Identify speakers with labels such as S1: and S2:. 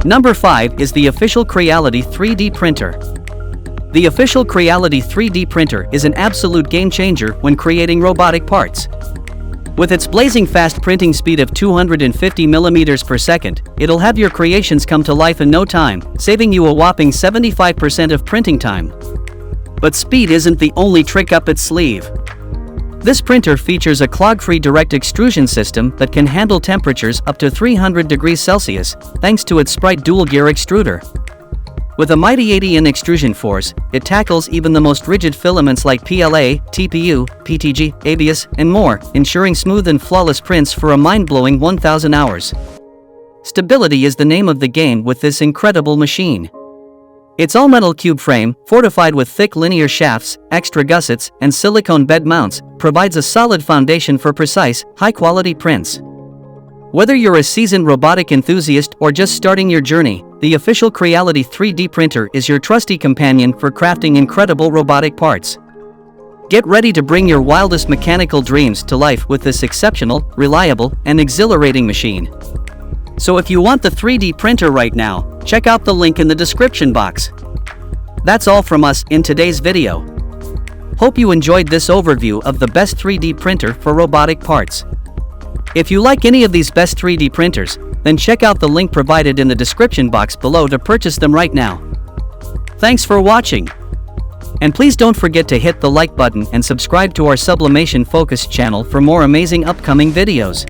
S1: Number 5 is the official Creality 3D printer. The official Creality 3D printer is an absolute game changer when creating robotic parts. With its blazing fast printing speed of 250 millimeters per second, it'll have your creations come to life in no time, saving you a whopping 75% of printing time. But speed isn't the only trick up its sleeve. This printer features a clog-free direct extrusion system that can handle temperatures up to 300 degrees Celsius, thanks to its Sprite dual-gear extruder. With a mighty 80N extrusion force, it tackles even the most rigid filaments like PLA, TPU, PTG, ABS, and more, ensuring smooth and flawless prints for a mind-blowing 1,000 hours. Stability is the name of the game with this incredible machine. Its all-metal cube frame, fortified with thick linear shafts, extra gussets, and silicone bed mounts, provides a solid foundation for precise, high-quality prints. Whether you're a seasoned robotic enthusiast or just starting your journey, the official Creality 3D printer is your trusty companion for crafting incredible robotic parts. Get ready to bring your wildest mechanical dreams to life with this exceptional, reliable, and exhilarating machine. So if you want the 3D printer right now, check out the link in the description box. That's all from us in today's video. Hope you enjoyed this overview of the best 3D printer for robotic parts. If you like any of these best 3D printers, then check out the link provided in the description box below to purchase them right now. Thanks for watching. And please don't forget to hit the like button and subscribe to our Sublimation Focus channel for more amazing upcoming videos.